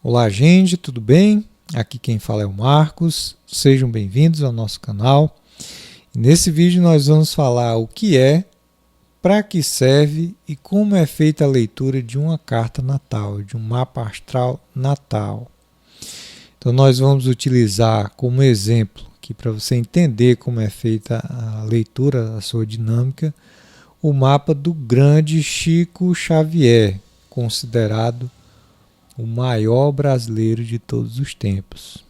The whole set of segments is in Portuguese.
Olá, gente, tudo bem? Aqui quem fala é o Marcos. Sejam bem-vindos ao nosso canal. Nesse vídeo nós vamos falar o que é, para que serve e como é feita a leitura de uma carta natal, de um mapa astral natal. Então nós vamos utilizar como exemplo, aqui para você entender como é feita a leitura, a sua dinâmica, o mapa do grande Chico Xavier, considerado o maior brasileiro de todos os tempos.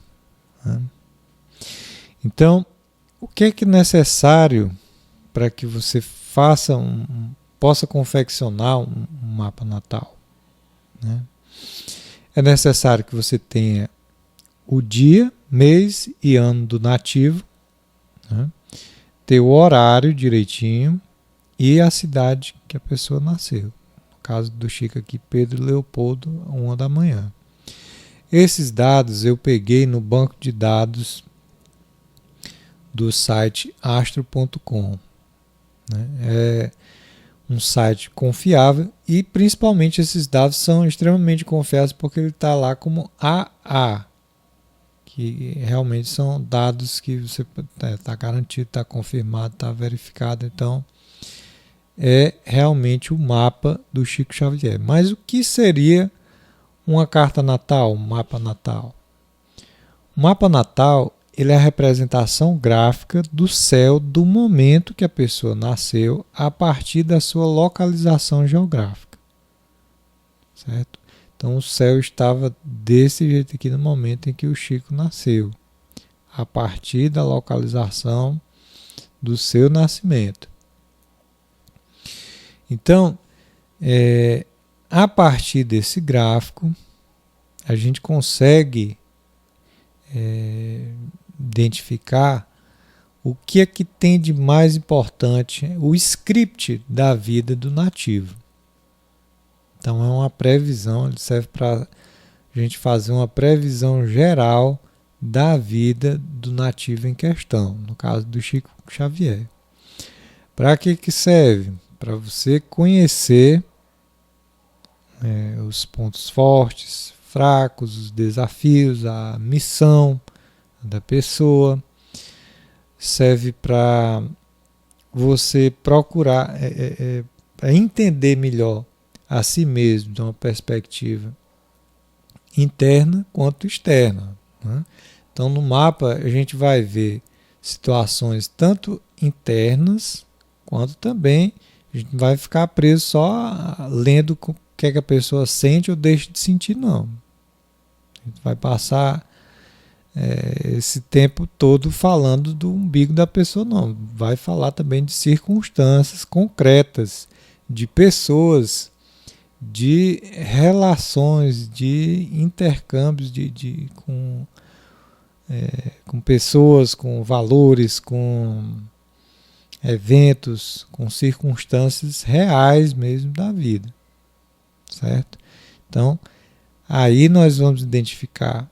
Então, o que é necessário para que você possa confeccionar um mapa natal? É necessário que você tenha o dia, mês e ano do nativo, ter o horário direitinho e a cidade que a pessoa nasceu. Caso do Chico aqui, Pedro Leopoldo, 1 da manhã. Esses dados eu peguei no banco de dados do site astro.com. É um site confiável e principalmente esses dados são extremamente confiáveis porque ele está lá como AA, que realmente são dados que você está garantido, está confirmado, está verificado, então é realmente o mapa do Chico Xavier. Mas o que seria uma carta natal, um mapa natal? O mapa natal ele é a representação gráfica do céu do momento que a pessoa nasceu a partir da sua localização geográfica. Certo? Então o céu estava desse jeito aqui no momento em que o Chico nasceu, a partir da localização do seu nascimento. Então, a partir desse gráfico, a gente consegue identificar o que é que tem de mais importante, o script da vida do nativo. Então, é uma previsão, ele serve para a gente fazer uma previsão geral da vida do nativo em questão, no caso do Chico Xavier. Para que serve? Para você conhecer os pontos fortes, fracos, os desafios, a missão da pessoa. Serve para você procurar entender melhor a si mesmo de uma perspectiva interna quanto externa. Então no mapa a gente vai ver situações tanto internas quanto também a gente não vai ficar preso só lendo o que é que a pessoa sente ou deixa de sentir, não. A gente vai passar esse tempo todo falando do umbigo da pessoa, não. Vai falar também de circunstâncias concretas, de pessoas, de relações, de intercâmbios com pessoas, com valores, com eventos, com circunstâncias reais mesmo da vida, certo? Então, aí nós vamos identificar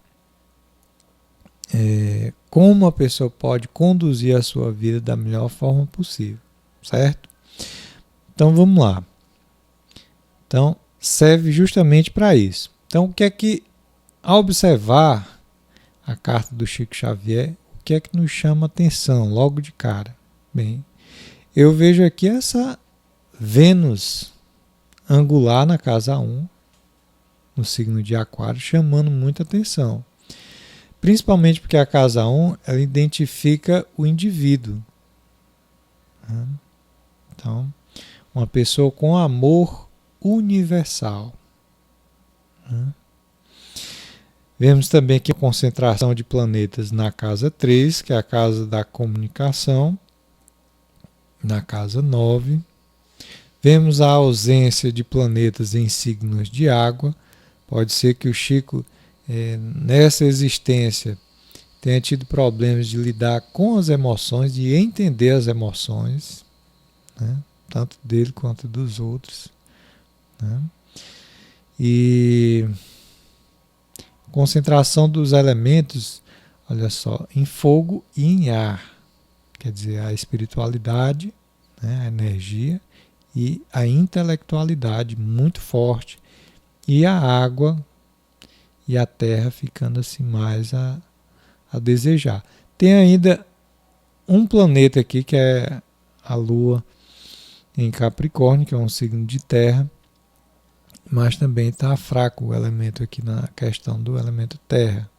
como a pessoa pode conduzir a sua vida da melhor forma possível, certo? Então, vamos lá. Então, serve justamente para isso. Então, o que é que, ao observar a carta do Chico Xavier, o que é que nos chama atenção logo de cara? Bem, eu vejo aqui essa Vênus angular na casa 1, no signo de Aquário, chamando muita atenção. Principalmente porque a casa 1 ela identifica o indivíduo. Então, uma pessoa com amor universal. Vemos também aqui a concentração de planetas na casa 3, que é a casa da comunicação, na casa 9. Vemos a ausência de planetas em signos de água. Pode ser que o Chico, nessa existência, tenha tido problemas de lidar com as emoções, de entender as emoções, tanto dele quanto dos outros. E concentração dos elementos, olha só, em fogo e em ar. Quer dizer, a espiritualidade, a energia e a intelectualidade muito forte. E a água e a Terra ficando assim mais a desejar. Tem ainda um planeta aqui que é a Lua em Capricórnio, que é um signo de terra, mas também está fraco o elemento aqui na questão do elemento terra,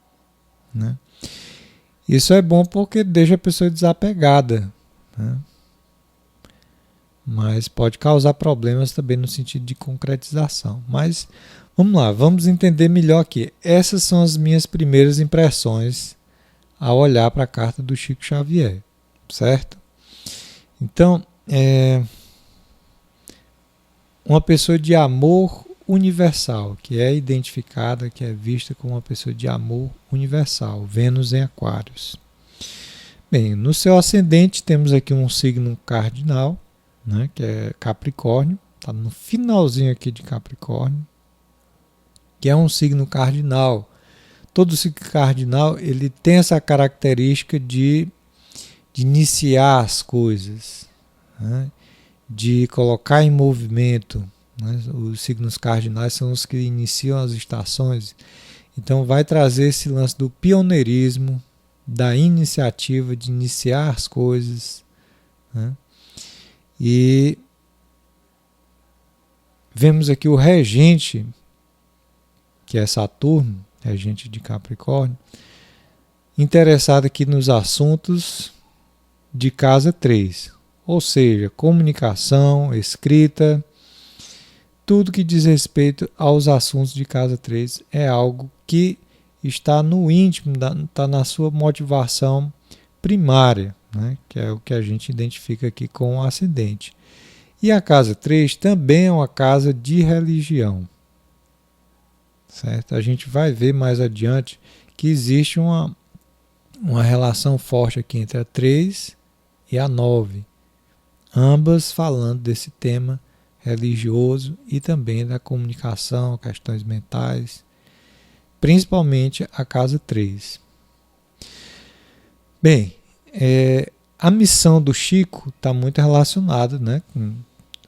né? Isso é bom porque deixa a pessoa desapegada, né? Mas pode causar problemas também no sentido de concretização. Mas vamos lá, vamos entender melhor aqui. Essas são as minhas primeiras impressões ao olhar para a carta do Chico Xavier, certo? Então, uma pessoa de amor universal, que é identificada, que é vista como uma pessoa de amor universal, Vênus em Aquários. Bem, no seu ascendente temos aqui um signo cardinal, né, que é Capricórnio, está no finalzinho aqui de Capricórnio, que é um signo cardinal. Todo signo cardinal ele tem essa característica de iniciar as coisas, né, de colocar em movimento, né? Os signos cardinais são os que iniciam as estações, então vai trazer esse lance do pioneirismo, da iniciativa, de iniciar as coisas, né? E vemos aqui o regente, que é Saturno, regente de Capricórnio, interessado aqui nos assuntos de casa 3, ou seja, comunicação, escrita, tudo que diz respeito aos assuntos de casa 3 é algo que está no íntimo, está na sua motivação primária, né? Que é o que a gente identifica aqui com o ascendente. E a casa 3 também é uma casa de religião, certo? A gente vai ver mais adiante que existe uma relação forte aqui entre a 3 e a 9, ambas falando desse tema religioso e também da comunicação, questões mentais, principalmente a casa 3. Bem, a missão do Chico está muito relacionada, né,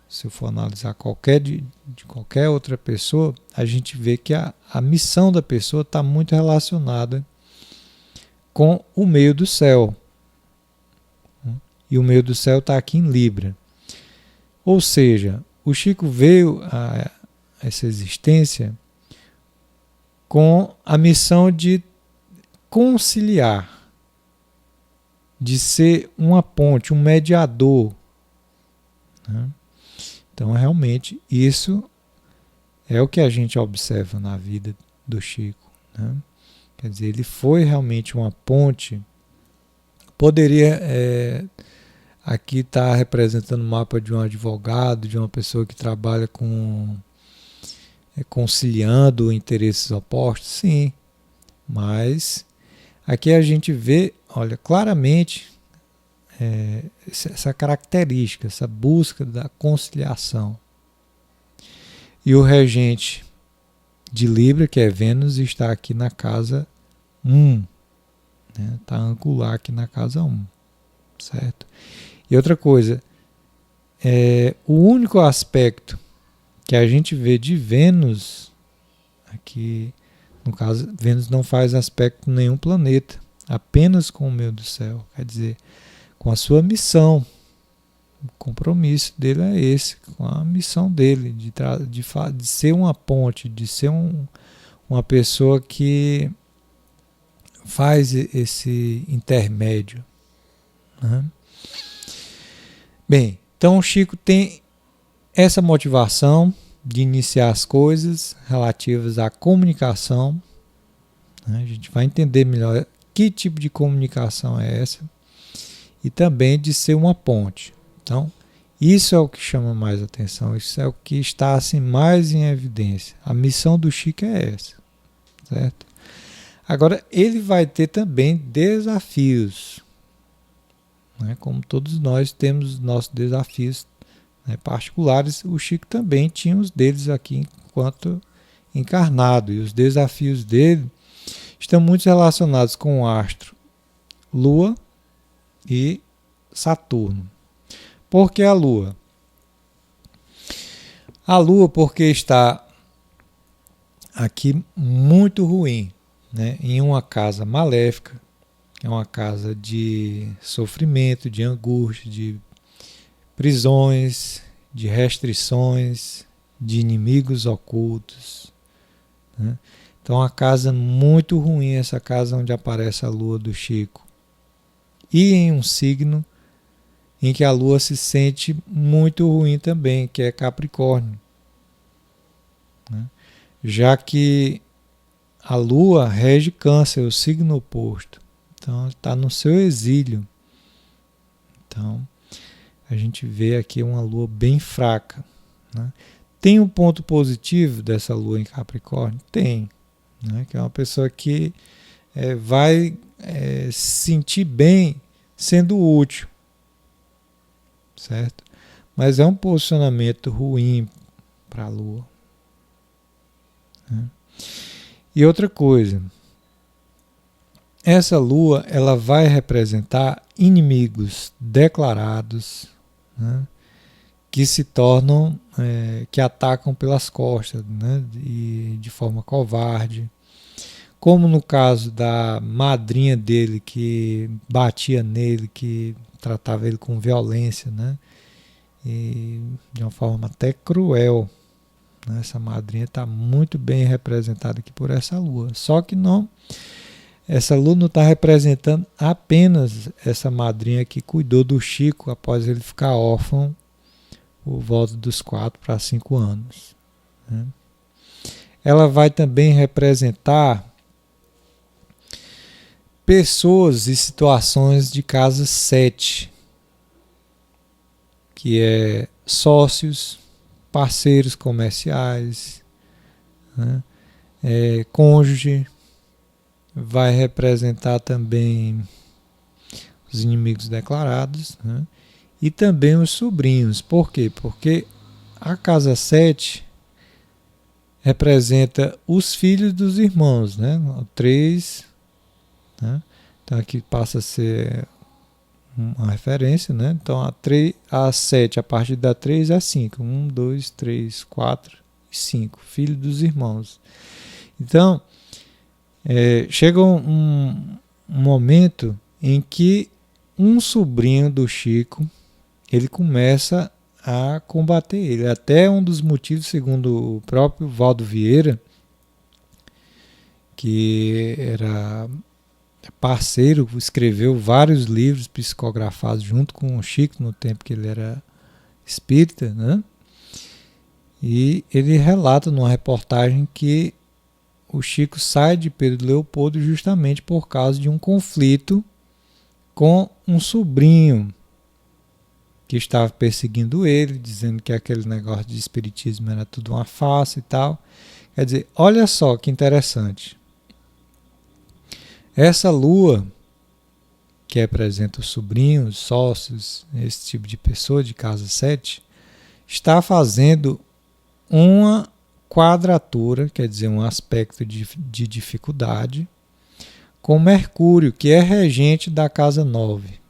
se eu for analisar de qualquer outra pessoa, a gente vê que a missão da pessoa está muito relacionada com o meio do céu. E o meio do céu está aqui em Libra. Ou seja, o Chico veio a essa existência com a missão de conciliar, de ser uma ponte, um mediador, né? Então, realmente, isso é o que a gente observa na vida do Chico, né? Quer dizer, ele foi realmente uma ponte. Poderia aqui estar representando o mapa de um advogado, de uma pessoa que trabalha conciliando interesses opostos, sim. Mas aqui a gente vê, olha, claramente essa característica, essa busca da conciliação. E o regente de Libra, que é Vênus, está aqui na casa 1. Está angular aqui na casa 1. Certo? E outra coisa, o único aspecto que a gente vê de Vênus, aqui, no caso, Vênus não faz aspecto com nenhum planeta, apenas com o meio do céu, quer dizer, com a sua missão. O compromisso dele é esse, com a missão dele, de ser uma ponte, de ser uma pessoa que faz esse intermédio, né? Bem, então o Chico tem essa motivação de iniciar as coisas relativas à comunicação, né? A gente vai entender melhor que tipo de comunicação é essa, e também de ser uma ponte. Então, isso é o que chama mais atenção, isso é o que está assim, mais em evidência. A missão do Chico é essa, certo? Agora, ele vai ter também desafios, né? Como todos nós temos nossos desafios, né, particulares, o Chico também tinha os deles aqui enquanto encarnado, e os desafios dele estão muito relacionados com o astro Lua e Saturno. Por que a Lua? A Lua porque está aqui muito ruim, né? Em uma casa maléfica, é uma casa de sofrimento, de angústia, de prisões, de restrições, de inimigos ocultos, né? Então, uma casa muito ruim, essa casa onde aparece a lua do Chico. E em um signo em que a lua se sente muito ruim também, que é Capricórnio, né? Já que a lua rege Câncer, o signo oposto. Então, está no seu exílio. Então, a gente vê aqui uma lua bem fraca, né? Tem um ponto positivo dessa lua em Capricórnio? Tem, né? Que é uma pessoa que vai se sentir bem sendo útil, certo? Mas é um posicionamento ruim para a lua, né? E outra coisa, essa lua ela vai representar inimigos declarados, né? Que se tornam, que atacam pelas costas, né? E de forma covarde, como no caso da madrinha dele que batia nele, que tratava ele com violência, né? E de uma forma até cruel, né? Essa madrinha está muito bem representada aqui por essa lua. Só que não, essa lua não está representando apenas essa madrinha que cuidou do Chico após ele ficar órfão por volta dos 4 para 5 anos, né? Ela vai também representar pessoas e situações de casa 7, que é sócios, parceiros comerciais, né? Cônjuge, vai representar também os inimigos declarados, né? E também os sobrinhos. Por quê? Porque a casa 7 representa os filhos dos irmãos, né? O 3, né? Então aqui passa a ser uma referência, né? Então a 7, a partir da 3 é 5. 1, 2, 3, 4 e 5. Filhos dos irmãos. Então, chega um momento em que um sobrinho do Chico ele começa a combater ele. Até um dos motivos, segundo o próprio Valdo Vieira, que era parceiro, escreveu vários livros psicografados junto com o Chico no tempo que ele era espírita, né? E ele relata numa reportagem que o Chico sai de Pedro Leopoldo justamente por causa de um conflito com um sobrinho que estava perseguindo ele, dizendo que aquele negócio de espiritismo era tudo uma farsa e tal. Quer dizer, olha só que interessante. Essa lua, que representa os sobrinhos, sócios, esse tipo de pessoa de casa 7, está fazendo uma quadratura, quer dizer, um aspecto de dificuldade, com Mercúrio, que é regente da casa 9,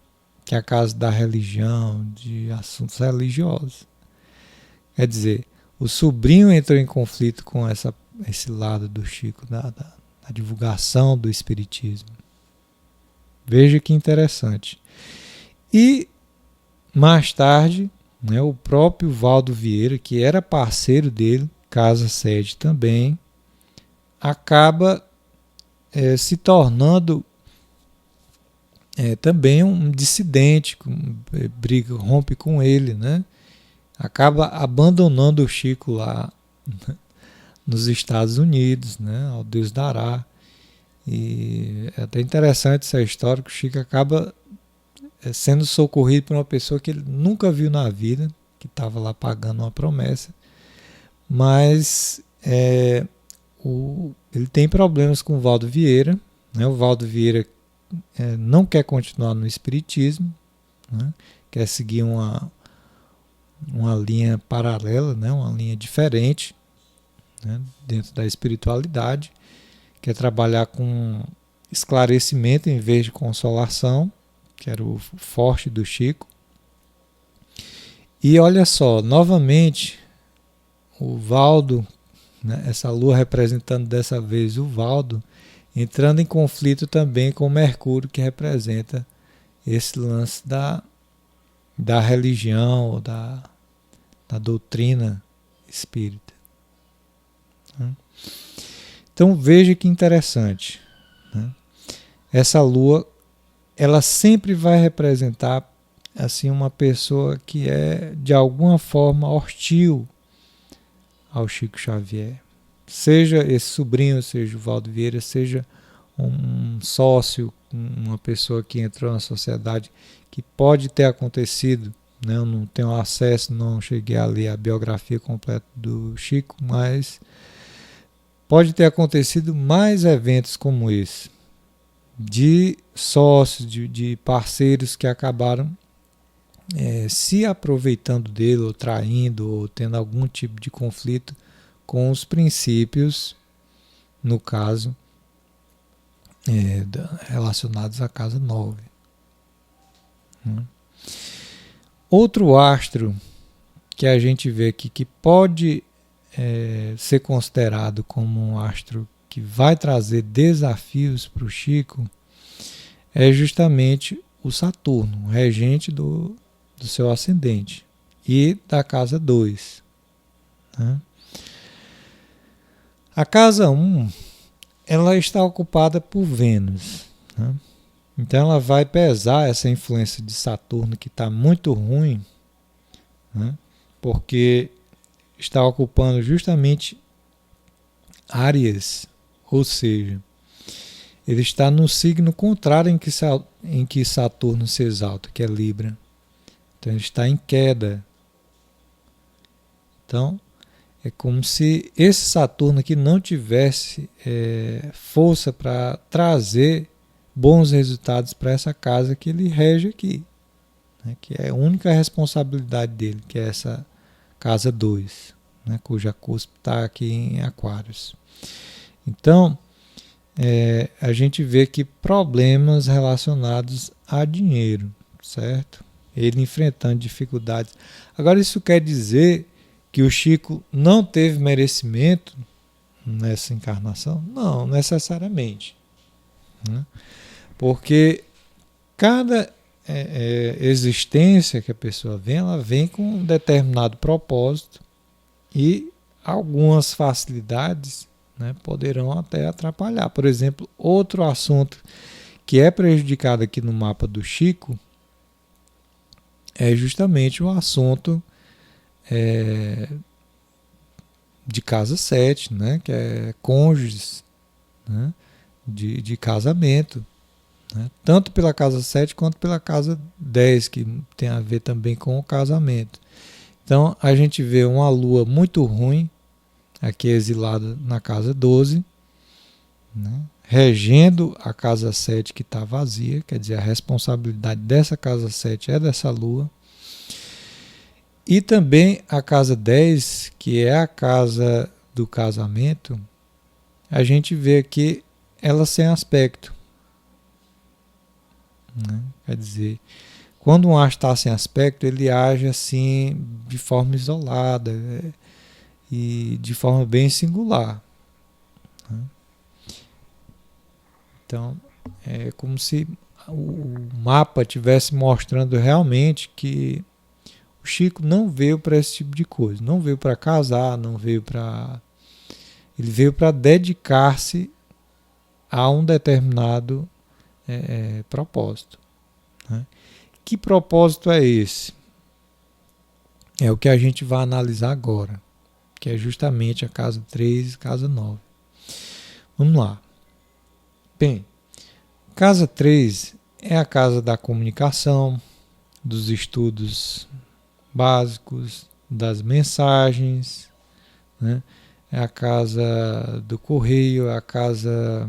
que é a casa da religião, de assuntos religiosos. Quer dizer, o sobrinho entrou em conflito com esse lado do Chico, da divulgação do espiritismo. Veja que interessante. E mais tarde, né, o próprio Valdo Vieira, que era parceiro dele, casa 7 também, acaba se tornando também um dissidente, briga, rompe com ele, né? Acaba abandonando o Chico lá, né, nos Estados Unidos, né, ao Deus dará. E é até interessante essa história, que o Chico acaba sendo socorrido por uma pessoa que ele nunca viu na vida, que estava lá pagando uma promessa, mas ele tem problemas com o Valdo Vieira, né? O Valdo Vieira não quer continuar no espiritismo, né? Quer seguir uma linha paralela, né? Uma linha diferente, né? Dentro da espiritualidade, quer trabalhar com esclarecimento em vez de consolação, que era o forte do Chico. E olha só, novamente, o Valdo, né? Essa lua representando dessa vez o Valdo, entrando em conflito também com Mercúrio, que representa esse lance da religião, ou da doutrina espírita. Então veja que interessante, né? Essa lua, ela sempre vai representar assim uma pessoa que é de alguma forma hostil ao Chico Xavier. Seja esse sobrinho, seja o Valdo Vieira, seja um sócio, uma pessoa que entrou na sociedade, que pode ter acontecido, né? Eu não tenho acesso, não cheguei a ler a biografia completa do Chico, mas pode ter acontecido mais eventos como esse, de sócios, de parceiros que acabaram se aproveitando dele, ou traindo, ou tendo algum tipo de conflito com os princípios, no caso, relacionados à casa 9. Outro astro que a gente vê aqui que pode ser considerado como um astro que vai trazer desafios para o Chico é justamente o Saturno, regente do seu ascendente e da casa 2. Né? A casa 1, ela está ocupada por Vênus. Né? Então ela vai pesar essa influência de Saturno, que está muito ruim, né? Porque está ocupando justamente Áries, ou seja, ele está no signo contrário em que Saturno se exalta, que é Libra. Então ele está em queda. Então é como se esse Saturno aqui não tivesse força para trazer bons resultados para essa casa que ele rege aqui, né? Que é a única responsabilidade dele, que é essa casa 2, né? Cuja cúspide está aqui em Aquários. Então a gente vê que problemas relacionados a dinheiro, certo? Ele enfrentando dificuldades. Agora, isso quer dizer que o Chico não teve merecimento nessa encarnação? Não, necessariamente. Né? Porque cada existência que a pessoa vem, ela vem com um determinado propósito e algumas facilidades, né, poderão até atrapalhar. Por exemplo, outro assunto que é prejudicado aqui no mapa do Chico é justamente o assunto de casa 7, né, que é cônjuges, né, de casamento, né, tanto pela casa 7 quanto pela casa 10, que tem a ver também com o casamento. Então a gente vê uma lua muito ruim, aqui exilada na casa 12, né, regendo a casa 7 que está vazia, quer dizer, a responsabilidade dessa casa 7 é dessa lua. E também a casa 10, que é a casa do casamento, a gente vê aqui ela sem aspecto. Né? Quer dizer, quando um astro está sem aspecto, ele age assim de forma isolada e de forma bem singular. Né? Então, é como se o mapa estivesse mostrando realmente que o Chico não veio para esse tipo de coisa, não veio para casar, não veio para... Ele veio para dedicar-se a um determinado propósito. Né? Que propósito é esse? É o que a gente vai analisar agora, que é justamente a casa 3 e casa 9. Vamos lá. Bem, casa 3 é a casa da comunicação, dos estudos básicos, das mensagens, né? É a casa do correio, é a casa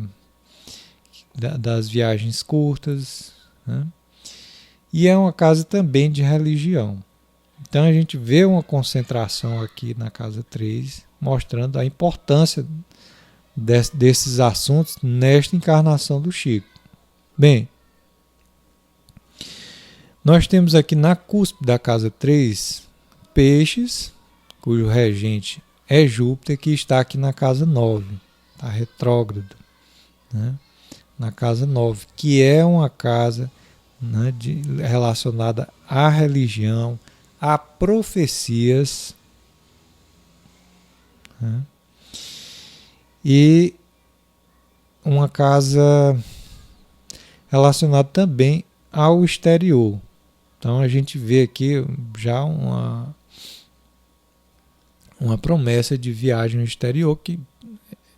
das viagens curtas, né? E é uma casa também de religião. Então a gente vê uma concentração aqui na casa 3, mostrando a importância desses assuntos nesta encarnação do Chico. Bem, nós temos aqui na cúspide da casa 3 Peixes, cujo regente é Júpiter, que está aqui na casa 9, está retrógrado, né? Na casa 9, que é uma casa, né, relacionada à religião, a profecias, né? E uma casa relacionada também ao exterior. Então a gente vê aqui já uma promessa de viagem ao exterior que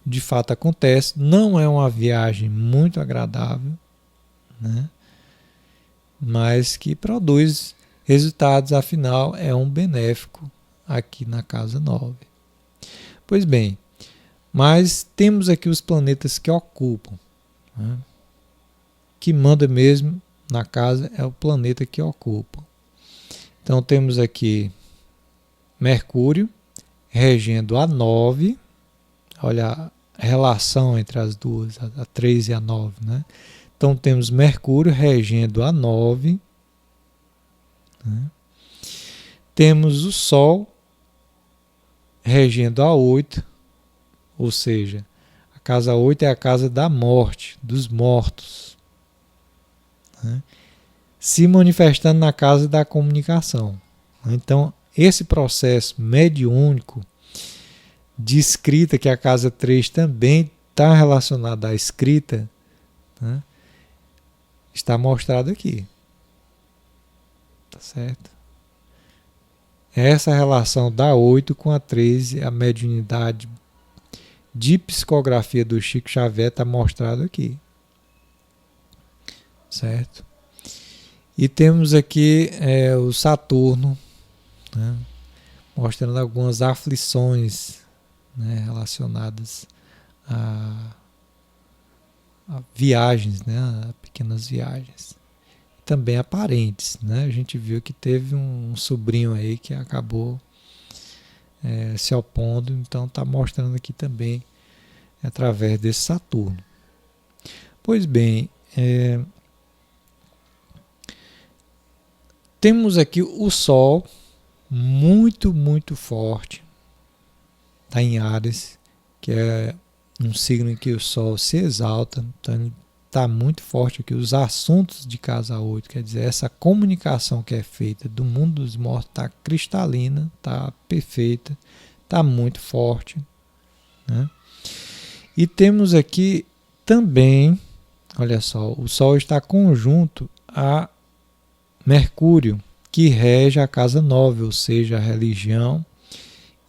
de fato acontece. Não é uma viagem muito agradável, né? Mas que produz resultados, afinal é um benéfico aqui na casa 9. Pois bem, mas temos aqui os planetas que ocupam, né? Que manda mesmo na casa é o planeta que ocupa. Então temos aqui Mercúrio regendo a 9, olha a relação entre as duas, a 3 e a 9, né? Então temos Mercúrio regendo a 9, né? Temos o Sol regendo a 8, ou seja, a casa 8 é a casa da morte, dos mortos, né? Se manifestando na casa da comunicação. Então, esse processo mediúnico de escrita, que a casa 3 também está relacionada à escrita, né, está mostrado aqui. Tá certo? Essa relação da 8 com a 13, a mediunidade de psicografia do Chico Xavier está mostrado aqui. Certo? E temos aqui o Saturno, né, mostrando algumas aflições, né, relacionadas a viagens, né, a pequenas viagens. Também aparentes, né? A gente viu que teve um sobrinho aí que acabou se opondo, então está mostrando aqui também através desse Saturno. Pois bem, temos aqui o Sol muito, muito forte, está em Áries, que é um signo em que o Sol se exalta, então está muito forte aqui. Os assuntos de casa 8, quer dizer, essa comunicação que é feita do mundo dos mortos está cristalina, está perfeita, está muito forte, né? E temos aqui também, olha só, o Sol está conjunto a Mercúrio, que rege a casa 9, ou seja, a religião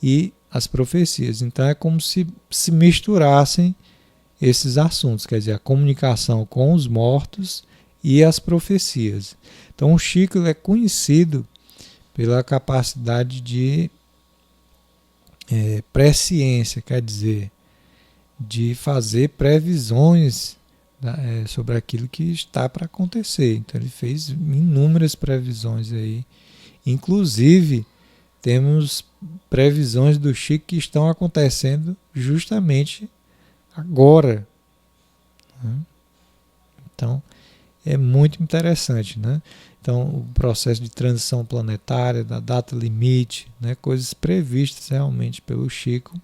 e as profecias. Então é como se misturassem esses assuntos, quer dizer, a comunicação com os mortos e as profecias. Então o Chico é conhecido pela capacidade de presciência, quer dizer, de fazer previsões sobre aquilo que está para acontecer. Então ele fez inúmeras previsões aí, inclusive temos previsões do Chico que estão acontecendo justamente agora, né? Então é muito interessante, né? Então o processo de transição planetária, da data limite, né? Coisas previstas realmente pelo Chico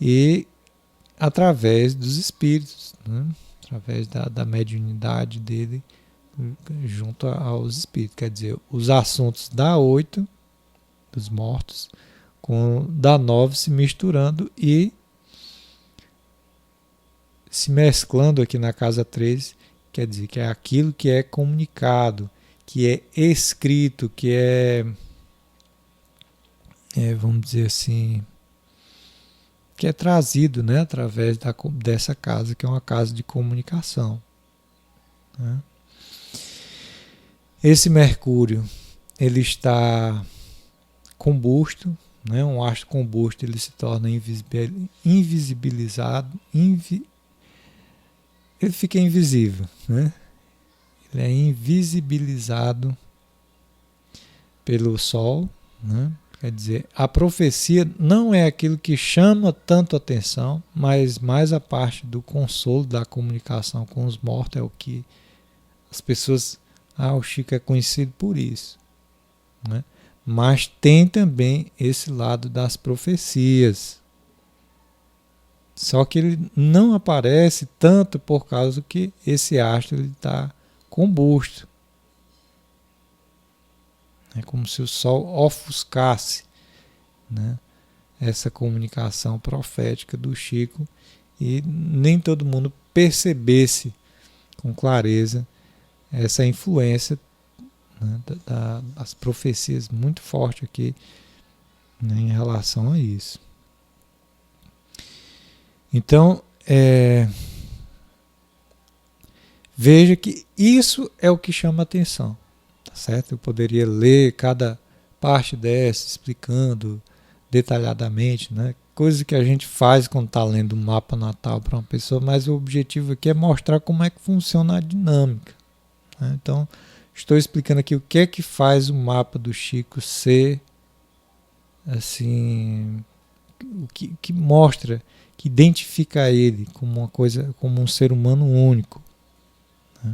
e através dos espíritos, né? Através da mediunidade dele junto aos espíritos, quer dizer, os assuntos da 8 dos mortos com da 9 se misturando e se mesclando aqui na casa 13, quer dizer, que é aquilo que é comunicado, que é escrito, que vamos dizer assim, que é trazido, né, através dessa casa, que é uma casa de comunicação, né? Esse Mercúrio, ele está combusto, né? Um astro combusto, ele se torna invisibilizado, ele fica invisível, né? Ele é invisibilizado pelo Sol, né? Quer dizer, a profecia não é aquilo que chama tanto atenção, mas mais a parte do consolo, da comunicação com os mortos é o que as pessoas... o Chico é conhecido por isso, né? mas tem também esse lado das profecias. Só que ele não aparece tanto por causa que esse astro está combusto. É como se o Sol ofuscasse, né, essa comunicação profética do Chico e nem todo mundo percebesse com clareza essa influência, né, das profecias muito forte aqui, né, em relação a isso. Então, veja que isso é o que chama atenção, tá certo? Eu poderia ler cada parte dessa explicando detalhadamente, né? Coisa que a gente faz quando está lendo um mapa natal para uma pessoa, mas o objetivo aqui é mostrar como é que funciona a dinâmica, né? Então, estou explicando aqui o que é que faz o mapa do Chico ser assim, o que mostra, que identifica ele como uma coisa, como um ser humano único, né?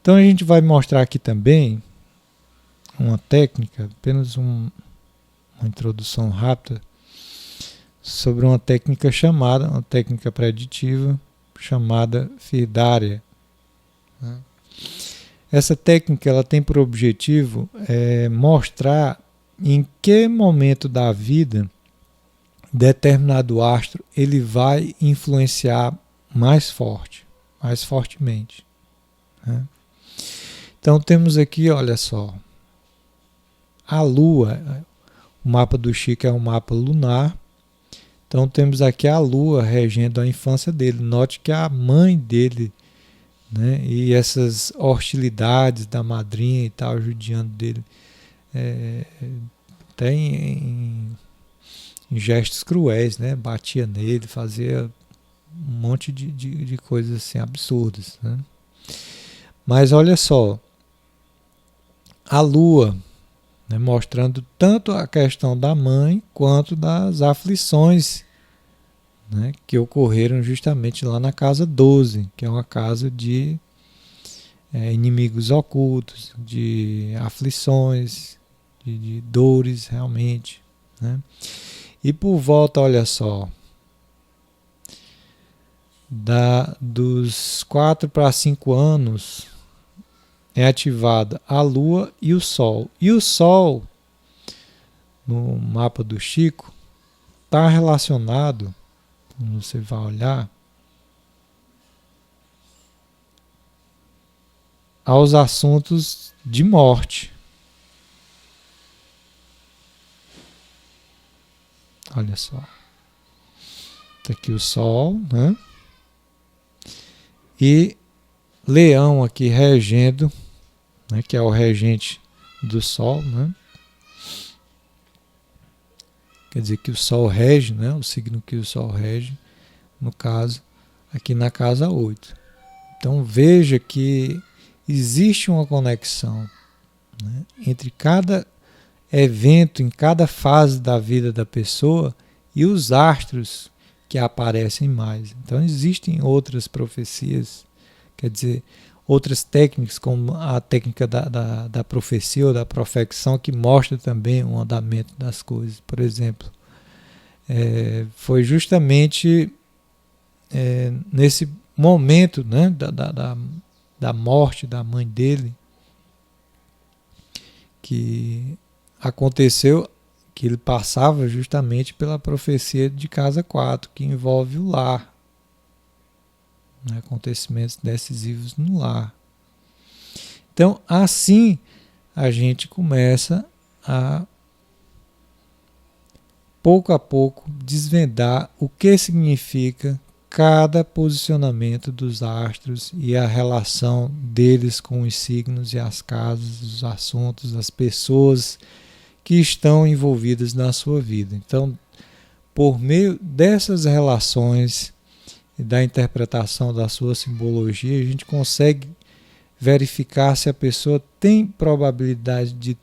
Então a gente vai mostrar aqui também uma técnica, apenas uma introdução rápida sobre uma técnica chamada, uma técnica preditiva chamada Fidária, né? Essa técnica ela tem por objetivo mostrar em que momento da vida determinado astro ele vai influenciar mais fortemente, né? Então temos aqui, olha só, a Lua, o mapa do Chico é um mapa lunar, então temos aqui a Lua regendo a infância dele. Note que a mãe dele, né, e essas hostilidades da madrinha e tal, judiando dele, até em gestos cruéis, né? Batia nele, fazia um monte de coisas assim absurdas, né? Mas olha só, a Lua, né, mostrando tanto a questão da mãe quanto das aflições, né, que ocorreram justamente lá na casa 12, que é uma casa de inimigos ocultos, de aflições, de dores realmente, né? E por volta, olha só, dos 4 para 5 anos é ativada a Lua e o Sol. E o Sol, no mapa do Chico, está relacionado, quando você vai olhar, aos assuntos de morte. Olha só. Está aqui o Sol, né? E Leão aqui regendo, né, que é o regente do Sol, né? Quer dizer que o Sol rege, né? O signo que o Sol rege, no caso, aqui na casa 8. Então veja que existe uma conexão, né, entre cada evento, em cada fase da vida da pessoa e os astros que aparecem mais. Então existem outras profecias, quer dizer, outras técnicas, como a técnica da profecia ou da profecção, que mostra também o andamento das coisas. Por exemplo, foi justamente nesse momento, né, da morte da mãe dele, que aconteceu, que ele passava justamente pela profecia de casa 4, que envolve o lar, né, acontecimentos decisivos no lar. Então, assim, a gente começa a, pouco a pouco, desvendar o que significa cada posicionamento dos astros e a relação deles com os signos e as casas, os assuntos, as pessoas que estão envolvidas na sua vida. Então, por meio dessas relações e da interpretação da sua simbologia, a gente consegue verificar se a pessoa tem probabilidade de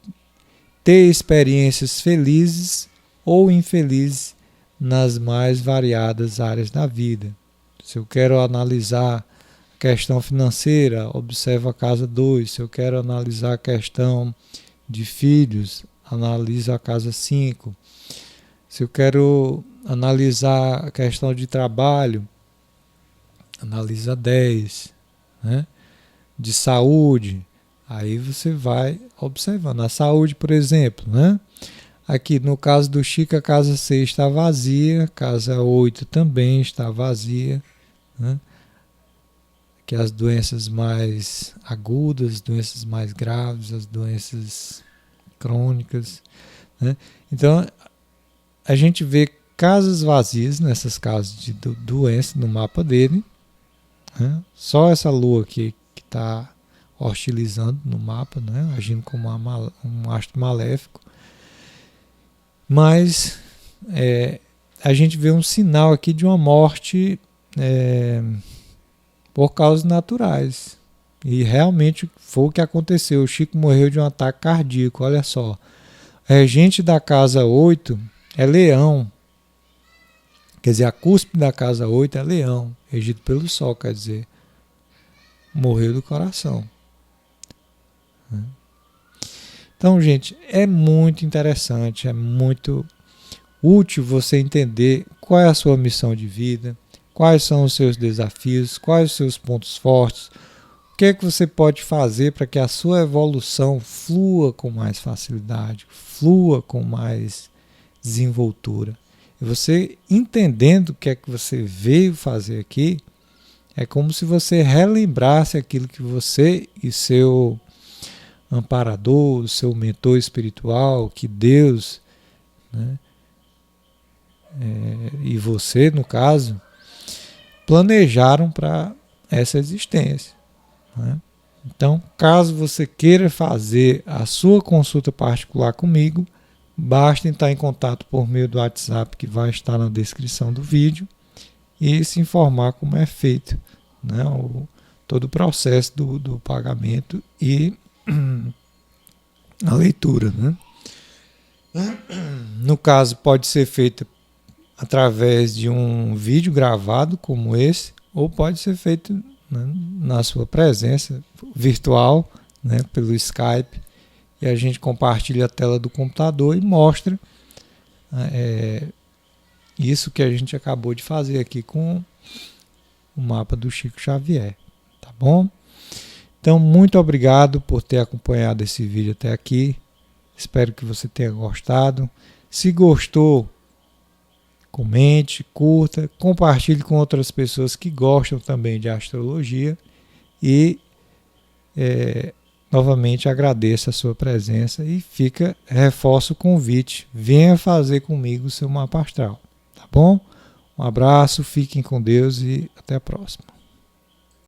ter experiências felizes ou infelizes nas mais variadas áreas da vida. Se eu quero analisar a questão financeira, observo a casa 2. Se eu quero analisar a questão de filhos, analiso a casa 5. Se eu quero analisar a questão de trabalho, analisa 10, né? De saúde, aí você vai observando. A saúde, por exemplo, né? Aqui no caso do Chico, a casa 6 está vazia, casa 8 também está vazia, né? Que as doenças mais agudas, doenças mais graves, as doenças crônicas, né? Então, a gente vê casas vazias nessas casas de doença no mapa dele, né? Só essa lua aqui que está hostilizando no mapa, né? Agindo como um astro maléfico. Mas a gente vê um sinal aqui de uma morte por causas naturais. E realmente foi o que aconteceu. O Chico morreu de um ataque cardíaco, olha só. O regente da casa 8 é Leão. Quer dizer, a cúspide da casa 8 é Leão, regido pelo Sol, quer dizer, morreu do coração. Então, gente, é muito interessante, é muito útil você entender qual é a sua missão de vida, quais são os seus desafios, quais os seus pontos fortes, o que é que você pode fazer para que a sua evolução flua com mais facilidade, flua com mais desenvoltura. E você entendendo o que é que você veio fazer aqui, é como se você relembrasse aquilo que você e seu amparador, seu mentor espiritual, que Deus, né, e você, no caso, planejaram para essa existência, né? Então, caso você queira fazer a sua consulta particular comigo, basta entrar em contato por meio do WhatsApp que vai estar na descrição do vídeo e se informar como é feito, né, todo o processo do pagamento e a leitura, né? No caso, pode ser feito através de um vídeo gravado como esse, ou pode ser feito, né, na sua presença virtual, né, pelo Skype, e a gente compartilha a tela do computador e mostra isso que a gente acabou de fazer aqui com o mapa do Chico Xavier, tá bom? Então, muito obrigado por ter acompanhado esse vídeo até aqui. Espero que você tenha gostado. Se gostou, comente, curta, compartilhe com outras pessoas que gostam também de astrologia. E, novamente, agradeço a sua presença e reforço o convite. Venha fazer comigo o seu mapa astral, tá bom? Um abraço, fiquem com Deus e até a próxima.